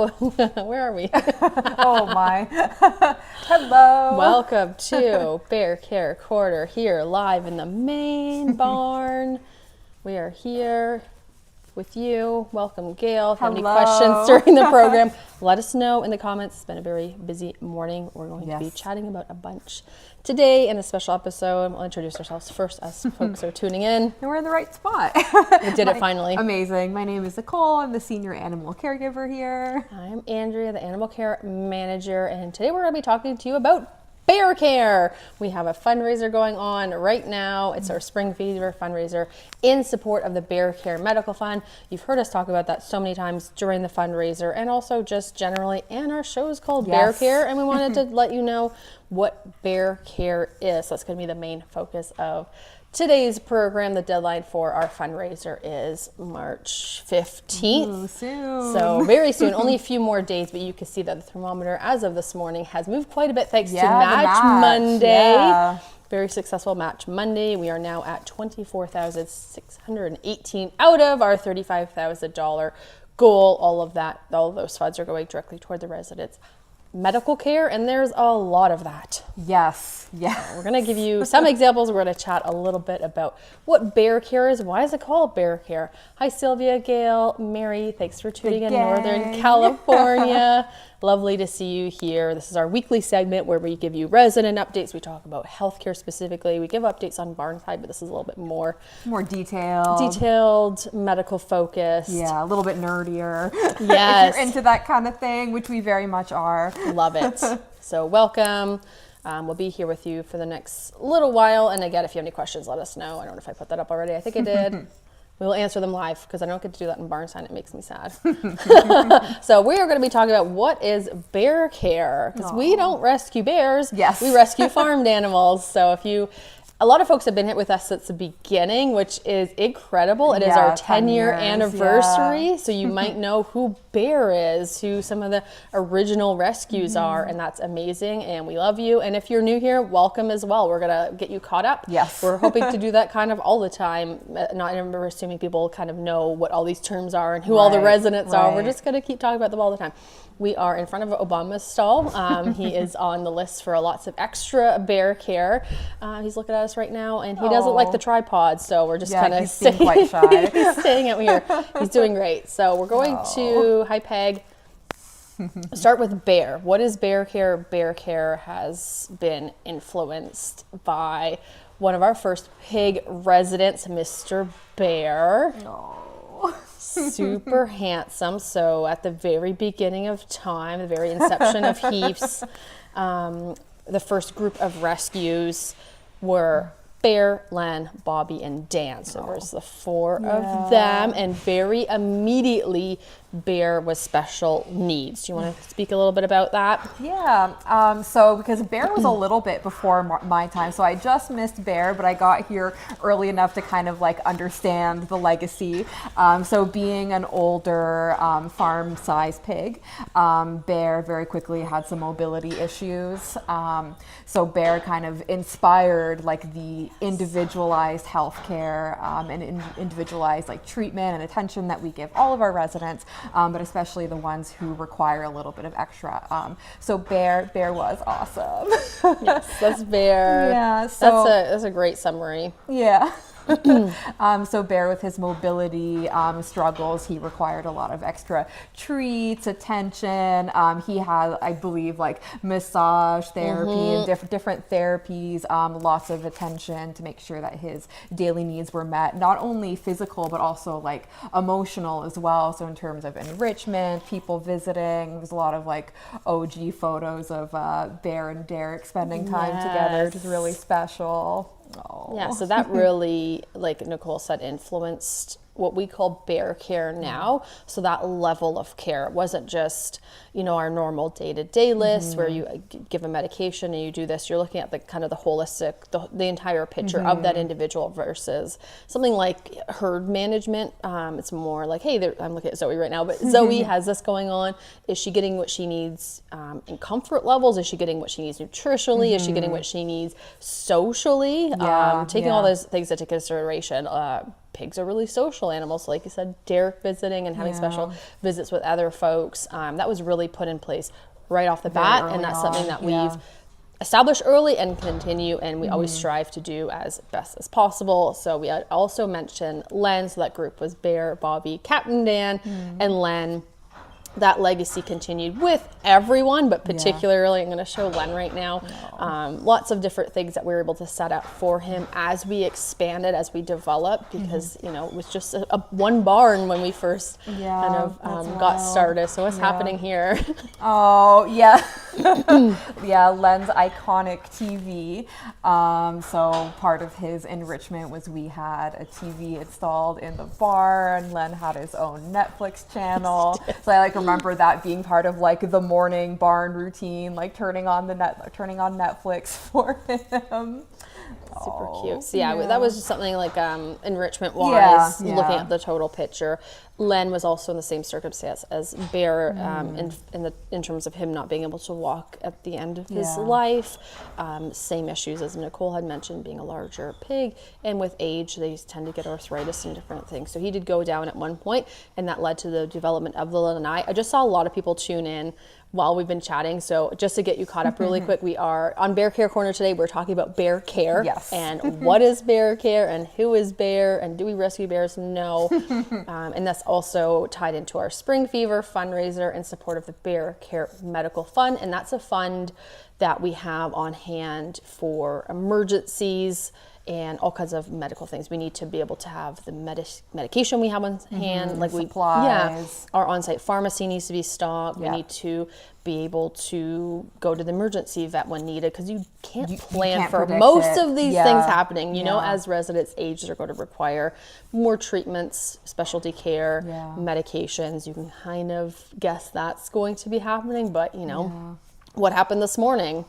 Hello. Where are we? Oh my. Hello. Welcome to Bear Care Quarter here live in the main barn. We are here with you. Welcome, Gail. If you have any questions during the program, let us know in the comments. It's been a very busy morning. We're going to be chatting about a bunch today in a special episode. We'll introduce ourselves first as folks are tuning in. And we're in the right spot. We did it finally. Amazing. My name is Nicole. I'm the senior animal caregiver here. I'm Andrea, the animal care manager, and today we're going to be talking to you about Bear Care. We have a fundraiser going on right now. It's our Spring Fever fundraiser in support of the Bear Care Medical Fund. You've heard us talk about that so many times during the fundraiser and also just generally. And our show is called Bear Care, and we wanted to let you know what Bear Care is. That's going to be the main focus of today's program. The deadline for our fundraiser is March 15th. Ooh, soon. So very soon, only a few more days, but you can see that the thermometer as of this morning has moved quite a bit thanks to Match Monday. Yeah. Very successful Match Monday. We are now at $24,618 out of our $35,000 goal. All of those funds are going directly toward the residents' medical care, and there's a lot of that. Yes. Yeah. We're going to give you some examples. We're going to chat a little bit about what Bear Care is. Why is it called Bear Care? Hi, Sylvia, Gail, Mary. Thanks for tuning in Northern California. Lovely to see you here. This is our weekly segment where we give you resident updates. We talk about healthcare specifically. We give updates on Barnside, but this is a little bit more detailed, medical focused. Yeah, a little bit nerdier. Yes. If you're into that kind of thing, which we very much are. Love it. So welcome. We'll be here with you for the next little while. And again, if you have any questions, let us know. I don't know if I put that up already. I think I did. We will answer them live because I don't get to do that in Barnside. It makes me sad. So we are going to be talking about what is Bear Care, because we don't rescue bears. Yes. We rescue farmed animals. So a lot of folks have been hit with us since the beginning, which is incredible. It is our 10-year anniversary. Yeah. So you might know who Bear is, who some of the original rescues are, and that's amazing. And we love you. And if you're new here, welcome as well. We're going to get you caught up. Yes. We're hoping to do that kind of all the time. Not ever assuming people kind of know what all these terms are and who all the residents are. We're just going to keep talking about them all the time. We are in front of Obama's stall. He is on the list for lots of extra Bear Care. He's looking at us right now, and he doesn't like the tripod, so we're just kind of staying quite shy. He's staying out here. He's doing great. So we're going to Hi Peg. Start with Bear. What is Bear Care? Bear Care has been influenced by one of our first pig residents, Mr. Bear. Super handsome. So at the very beginning of time, the very inception of Heaths, the first group of rescues were Bear, Len, Bobby, and Dan. So there's the four of them, and very immediately Bear was special needs. Do you want to speak a little bit about that? Yeah, so because Bear was a little bit before my time, so I just missed Bear, but I got here early enough to kind of like understand the legacy. So being an older farm-sized pig, Bear very quickly had some mobility issues. So Bear kind of inspired like the individualized healthcare and individualized like treatment and attention that we give all of our residents. But especially the ones who require a little bit of extra. So Bear was awesome. Yes, that's Bear. Yeah, so that's a great summary. Yeah. So Bear, with his mobility struggles, he required a lot of extra treats, attention. He had, I believe, like massage therapy and different therapies, lots of attention to make sure that his daily needs were met, not only physical, but also like emotional as well. So in terms of enrichment, people visiting, there's a lot of like OG photos of Bear and Derek spending time together, which is really special. Yeah, so that really, like Nicole said, influenced what we call Bear Care now. So that level of care, it wasn't just, our normal day-to-day list where you give a medication and you do this. You're looking at the kind of the holistic, the entire picture of that individual versus something like herd management. It's more like, hey, I'm looking at Zoe right now, but Zoe has this going on. Is she getting what she needs in comfort levels? Is she getting what she needs nutritionally? Is she getting what she needs socially? Taking all those things into consideration. pigs are really social animals. Like you said, Derek visiting and having special visits with other folks. That was really put in place right off the bat, and that's something that we've established early and continue, and we always strive to do as best as possible. So we had also mentioned Len, so that group was Bear, Bobby, Captain Dan, and Len. That legacy continued with everyone, but particularly I'm going to show Len right now. Lots of different things that we were able to set up for him as we expanded, as we developed, because you know, it was just a one barn when we first kind of got started. So what's happening here? Oh yeah. Yeah, Len's iconic TV. So part of his enrichment was we had a TV installed in the barn. Len had his own Netflix channel. So I like remember that being part of like the morning barn routine, like turning on Netflix for him. Super cute. So that was just something like enrichment wise, looking at the total picture. Len was also in the same circumstance as Bear in terms of him not being able to walk at the end of his life. Same issues as Nicole had mentioned, being a larger pig, and with age they tend to get arthritis and different things. So he did go down at one point, and that led to the development of the lanai. I just saw a lot of people tune in while we've been chatting. So just to get you caught up really quick, we are on Bear Care Corner today. We're talking about bear care. Yes. And what is bear care and who is bear and do we rescue bears? No. And that's also tied into our Spring Fever fundraiser in support of the Bear Care Medical Fund. And that's a fund that we have on hand for emergencies and all kinds of medical things. We need to be able to have the medication we have on hand, like supplies. Our on-site pharmacy needs to be stocked. We need to be able to go to the emergency vet when needed, because you can't plan for most of these things happening. You know, as residents age, they're going to require more treatments, specialty care, medications. You can kind of guess that's going to be happening, but you know, what happened this morning?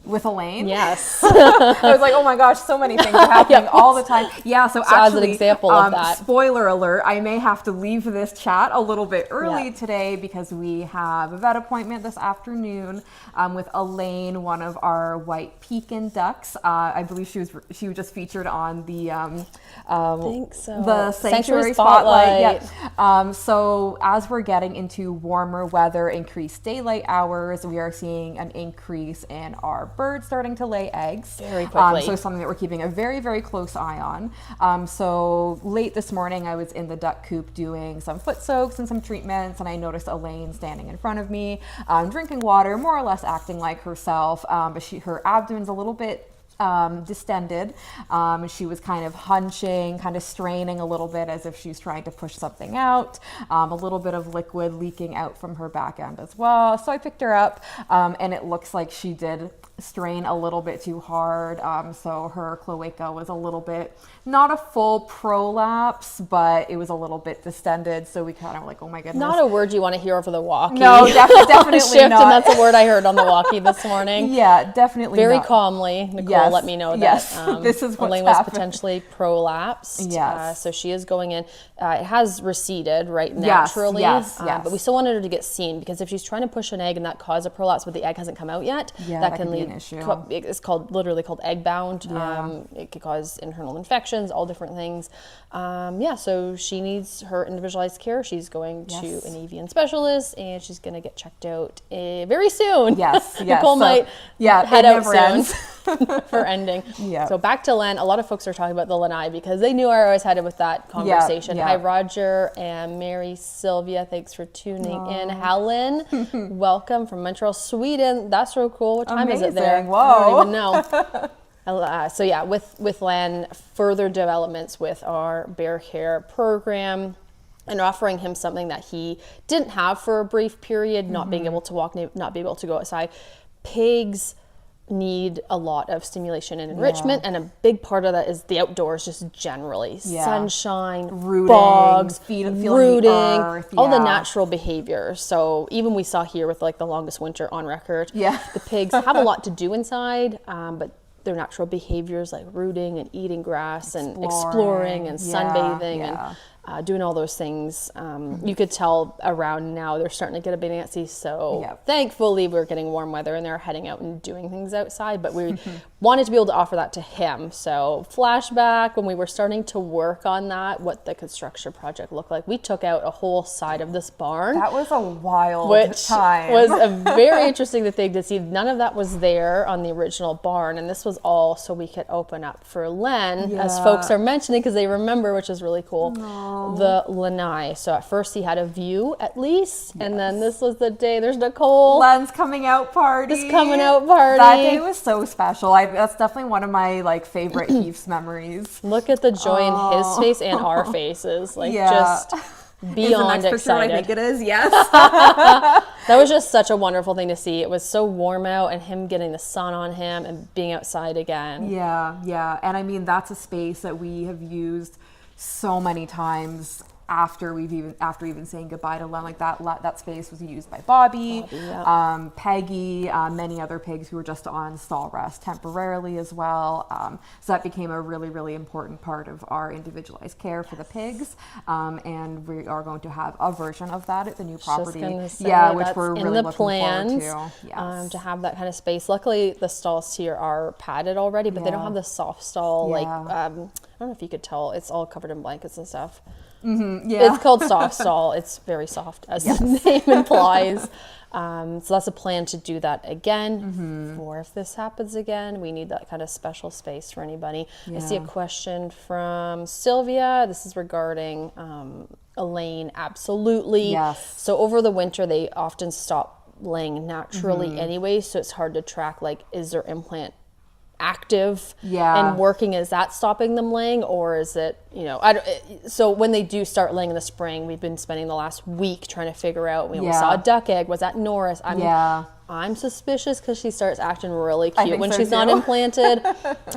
With Elaine? Yes. I was like, oh my gosh, so many things are happening all the time. Yeah, so actually, as an example of that. Spoiler alert, I may have to leave this chat a little bit early today because we have a vet appointment this afternoon with Elaine, one of our white pekin ducks. I believe she was just featured on the I think so. The Sanctuary Spotlight. Yeah. So as we're getting into warmer weather, increased daylight hours, we are seeing an increase in our birds starting to lay eggs very quickly. So something that we're keeping a very, very close eye on. So late this morning, I was in the duck coop doing some foot soaks and some treatments, and I noticed Elaine standing in front of me, drinking water, more or less acting like herself, but her abdomen's a little bit distended. She was kind of hunching, kind of straining a little bit as if she's trying to push something out. A little bit of liquid leaking out from her back end as well. So I picked her up, and it looks like she did strain a little bit too hard. So her cloaca was a little bit, not a full prolapse, but it was a little bit distended. So we kind of like, oh my goodness. Not a word you want to hear over the walkie. No, definitely shift, not. And that's a word I heard on the walkie this morning. Yeah, definitely very not. Calmly, Nicole let me know that this is what's Elaine was happened. Potentially prolapsed. Yes. So she is going in. It has receded naturally. Yes. But we still wanted her to get seen, because if she's trying to push an egg and that causes a prolapse, but the egg hasn't come out yet, that can lead an issue. It's literally called egg bound. It could cause internal infections, all different things. So she needs her individualized care. She's going to an avian specialist, and she's going to get checked out very soon. Yes. Nicole might head out soon for ending. Yeah. So back to Len. A lot of folks are talking about the lanai because they knew where I was headed with that conversation. Hi, Roger and Mary Sylvia. Thanks for tuning in. Helen, welcome from Montreal, Sweden. That's so cool. What time is it there? Whoa. I don't even know. With Len, further developments with our Bear Care program and offering him something that he didn't have for a brief period, not being able to walk, not be able to go outside. Pigs need a lot of stimulation and enrichment, and a big part of that is the outdoors, just generally sunshine, rooting, bogs, feeling rooting, the earth, all the natural behaviors. So even we saw here with like the longest winter on record, the pigs have a lot to do inside, but their natural behaviors like rooting and eating grass and exploring and sunbathing doing all those things. You could tell around now they're starting to get a bit antsy. So Yep. thankfully we're getting warm weather and they're heading out and doing things outside. But we wanted to be able to offer that to him. So flashback when we were starting to work on that, what the construction project looked like. We took out a whole side of this barn. That was a wild Which time. was a very interesting thing to see. None of that was there on the original barn, and this was all so we could open up for Len, as Yeah. folks are mentioning because they remember, which is really cool. The lanai. So at first he had a view at least, and then this was the day. There's Nicole. Len's coming out party. This coming out party. That day was so special. That's definitely one of my like favorite Heath's memories. Look at the joy in his face and our faces, like just Is beyond the next picture what I excited. think it is? Yes. That was just such a wonderful thing to see. It was so warm out, and him getting the sun on him and being outside again. Yeah. And I mean, that's a space that we have used so many times after even saying goodbye to Len. Like that space was used by Bobby, yeah. Peggy, many other pigs who were just on stall rest temporarily as well. So that became a really, really important part of our individualized care for the pigs. And we are going to have a version of that at the new property. Just gonna say, which that's we're in really the looking plans, forward to. Yes. to have that kind of space. Luckily, the stalls here are padded already, but they don't Yeah. have the soft stall. Like Yeah. I don't know if you could tell, it's all covered in blankets and stuff. Yeah. It's called soft stall. It's very soft, as the name implies. So that's a plan to do that again. For if this happens again, we need that kind of special space for anybody. I see a Yeah. question from Sylvia. This is regarding Elaine. Absolutely. Yes. So over the winter, they often stop laying naturally anyway. So it's hard to track, like, is their implant active and working? Is that stopping them laying, or is it, so when they do start laying in the spring, we've been spending the last week trying to figure out, we saw a duck egg, was that Norris? I'm suspicious because she starts acting really cute when she's not implanted.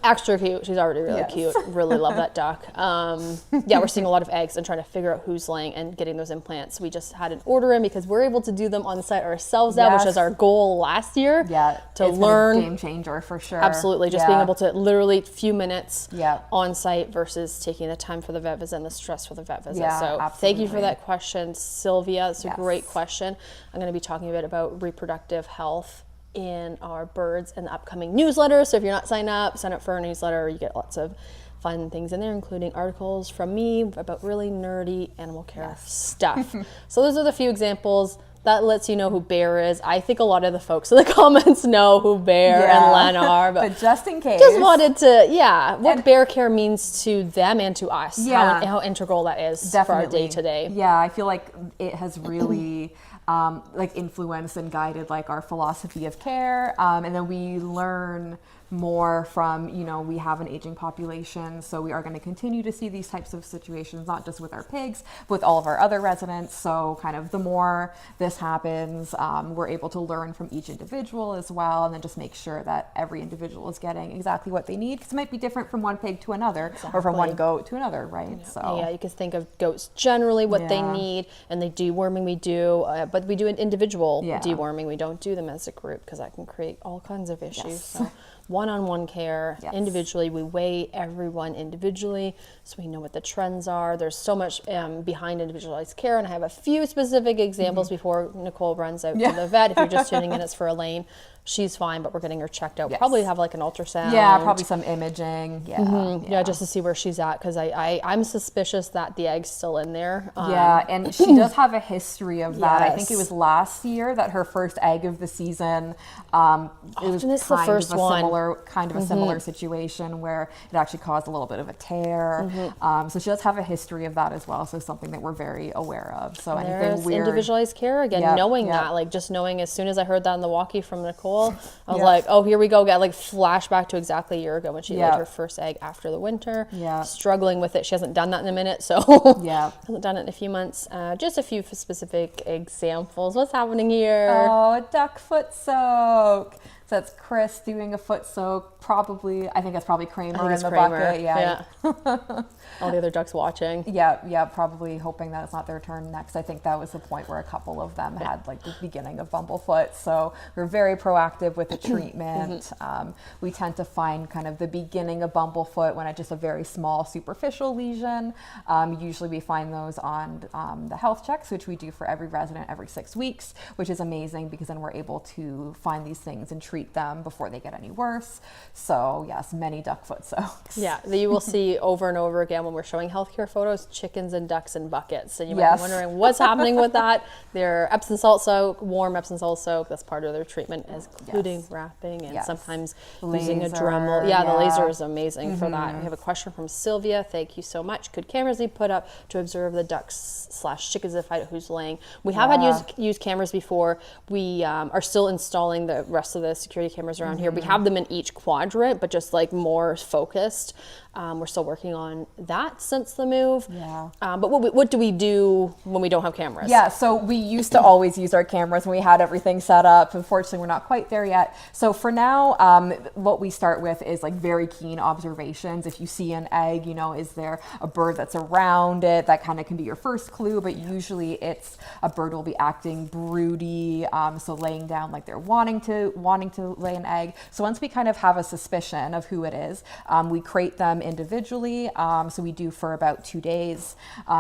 Extra cute. She's already really cute. Really love that duck. We're seeing a lot of eggs and trying to figure out who's laying and getting those implants. We just had an order in because we're able to do them on site ourselves now, which is our goal last year. Yeah, to it's learn. been a game changer for sure. Absolutely. Just being able to literally few minutes Yeah. on site versus taking the time for the vet visit and the stress for the vet visit. Yeah, So thank you for absolutely. that question, Sylvia. It's a Yes. great question. I'm going to be talking a bit about reproductive health in our birds in the upcoming newsletter. So if you're not signed up, sign up for our newsletter. You get lots of fun things in there, including articles from me about really nerdy animal care stuff. So those are the few examples. That lets you know who Bear is. I think a lot of the folks in the comments know who Bear and Len are, but just in case. just wanted to, what bear care means to them and to us. Yeah. How integral that is for our day to day. Yeah, I feel like it has really influenced and guided like our philosophy of care. And then we learn more from, we have an aging population, so we are going to continue to see these types of situations, not just with our pigs, but with all of our other residents. So kind of the more this happens, we're able to learn from each individual as well, and then just make sure that every individual is getting exactly what they need, because it might be different from one pig to another, or from one goat to another, right? So Yeah, you can think of goats generally what they Yeah. need, and the deworming we do, but we do an individual Yeah. deworming. We don't do them as a group because that can create all kinds of issues. Yes. So one-on-one care, Yes. individually. We weigh everyone individually so we know what the trends are. There's so much behind individualized care, and I have a few specific examples before Nicole runs out to the vet. If you're just tuning in, it's for Elaine. She's fine, but we're getting her checked out. Yes. Probably have like an ultrasound. yeah, probably some imaging. Yeah, just to see where she's at, because I'm suspicious that the egg's still in there. Yeah, and she does have a history of that. I think it Yes. was last year that her first egg of the season. It was Often it's the first one. kind of a similar situation where it actually caused a little bit of a tear. So she does have a history of that as well. So something that we're very aware of. So anything There's weird. individualized care again. Yep, Knowing yep. that, like just knowing as soon as I heard that in the walkie from Nicole, I was Yep. like, oh, here we go. Got like flashback to exactly a year ago when she laid Yep. her first egg after the winter. Yep. Struggling with it. She hasn't done that in a minute, so Yep. hasn't done it in a few months. Just a few specific examples. What's happening here? Oh, a duck foot soak. So that's Chris doing a foot soak. I think that's probably Kramer in it's the Kramer, bucket. yeah. All the other ducks watching. Yeah, probably hoping that it's not their turn next. I think that was the point where a couple of them had like the beginning of bumblefoot. So we're very proactive with the treatment. We tend to find kind of the beginning of bumblefoot when it's just a very small superficial lesion. Usually we find those on the health checks, which we do for every resident every 6 weeks, which is amazing because then we're able to find these things and treat them before they get any worse. So yes, many duck foot soaks. Yeah, that you will see over and over again when we're showing healthcare photos, chickens and ducks in buckets. And you might be wondering what's happening with that. They're Epsom salt soak, warm Epsom salt soak. That's part of their treatment, including wrapping and sometimes using a Dremel. Yeah, the laser is amazing for that. We have a question from Sylvia. Thank you so much. Could cameras be put up to observe the ducks/chickens if who's laying? We have had used cameras before. We are still installing the rest of the security cameras around here. We have them in each quadrant, but just like more focused. We're still working on that since the move. Yeah. But what do we do when we don't have cameras? Yeah, so we used to always use our cameras when we had everything set up. Unfortunately, we're not quite there yet. So for now, what we start with is like very keen observations. If you see an egg, is there a bird that's around it? That kind of can be your first clue, but usually it's a bird will be acting broody, so laying down like they're wanting to lay an egg. So once we kind of have a suspicion of who it is, we crate them individually. So we do for about 2 days,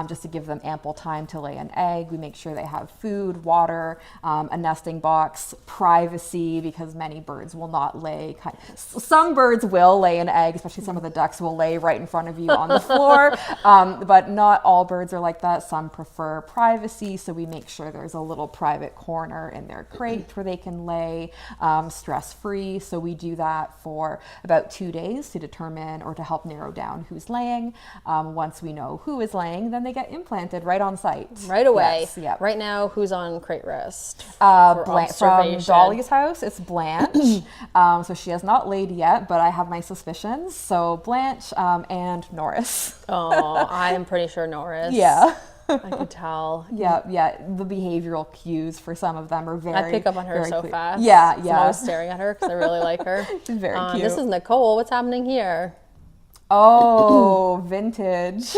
just to give them ample time to lay an egg. We make sure they have food, water, a nesting box, privacy, because many birds will not lay. Some birds will lay an egg, especially some of the ducks will lay right in front of you on the floor, but not all birds are like that. Some prefer privacy, so we make sure there's a little private corner in their crate where they can lay stress-free. So we do that for about 2 days to determine or to help narrow down who's laying. Once we know who is laying, then they get implanted right on site. Right away. Yes, yep. Right now, who's on crate rest? From Dolly's house, it's Blanche. So she has not laid yet, but I have my suspicions. So Blanche and Norris. Oh, I am pretty sure Norris. Yeah. I could tell. Yeah. The behavioral cues for some of them are very. I pick up on her so clear. fast. Yeah. So I'm always staring at her because I really like her. She's very cute. This is Nicole. What's happening here? Oh, vintage.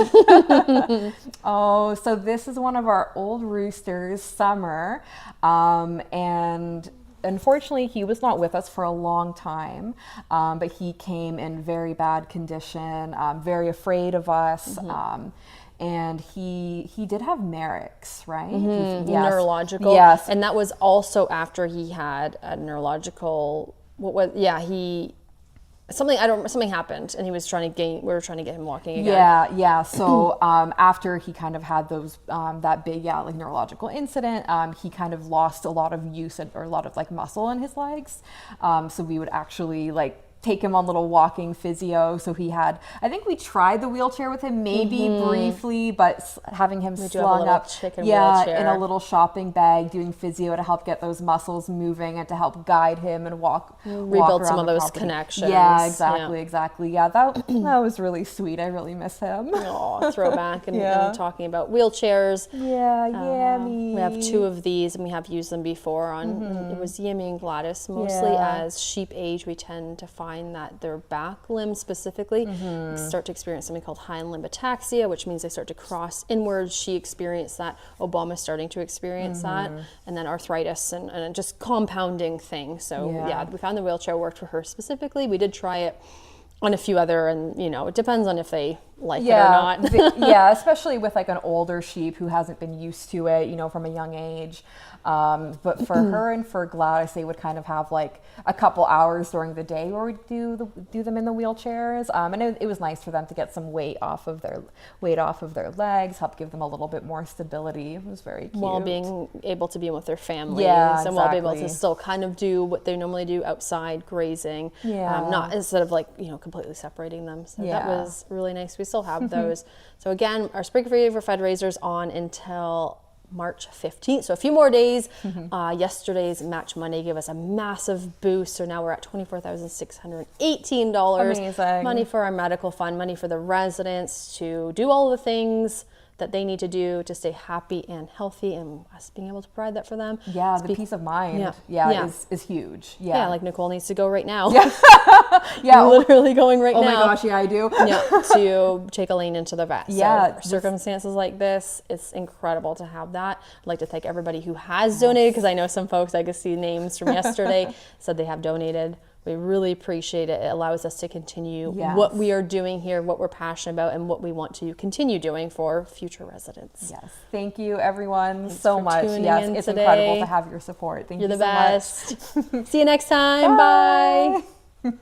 Oh, so this is one of our old roosters, Summer, and unfortunately, he was not with us for a long time, but he came in very bad condition, very afraid of us. And he did have Merrick's, right? Yes. Neurological. Yes. And that was also after he had a neurological, something happened and he was we were trying to get him walking again. Yeah. So after he kind of had those, that big, neurological incident, he kind of lost a lot of use or a lot of like muscle in his legs. So we would actually take him on little walking physio. So he had, I think we tried the wheelchair with him maybe briefly, but having him slung up in a little shopping bag, doing physio to help get those muscles moving and to help guide him and rebuild some of those connections. Yeah, exactly. Yeah, that was really sweet. I really miss him. Oh, throwback and talking about wheelchairs. Me. We have 2 of these and we have used them before on, it was Yimmy and Gladys mostly. As sheep age, we tend to find that their back limbs specifically start to experience something called hind limb ataxia, which means they start to cross inwards. She experienced that. Obama's starting to experience that. And then arthritis and just compounding things. So we found the wheelchair worked for her specifically. We did try it on a few other, and it depends on if they like it or not. Especially with like an older sheep who hasn't been used to it, from a young age. But for her and for Gladys, they would kind of have like a couple hours during the day where we do them in the wheelchairs. And it was nice for them to get some weight off of their legs, help give them a little bit more stability. It was very cute. While being able to be with their families and while being able to still kind of do what they normally do outside grazing. Not instead of completely separating them. So that was really nice. We still have those. So again, our Spring Fever fundraiser's on until March 15th. So a few more days. Yesterday's Match Monday gave us a massive boost. So now we're at $24,618. Amazing. Money for our medical fund, money for the residents to do all the things that they need to do to stay happy and healthy, and us being able to provide that for them. Yeah, the peace of mind. Yeah. Yeah, Yeah. is huge. Yeah, Yeah. like Nicole needs to go right now. Yeah. Literally going right Oh now. my gosh, yeah, I do. Yeah, to take Elaine into the vet. Yeah, So for circumstances like this, it's incredible to have that. I'd like to thank everybody who has donated, because I know some folks, I could see names from yesterday, said they have donated. We really appreciate it. It allows us to continue Yes. what we are doing here, what we're passionate about, and what we want to continue doing for future residents. Yes. Thank you, everyone, so for much. tuning Yes, in it's today. incredible to have your support. Thank You're you the so much. best. See you next time. Bye. Bye.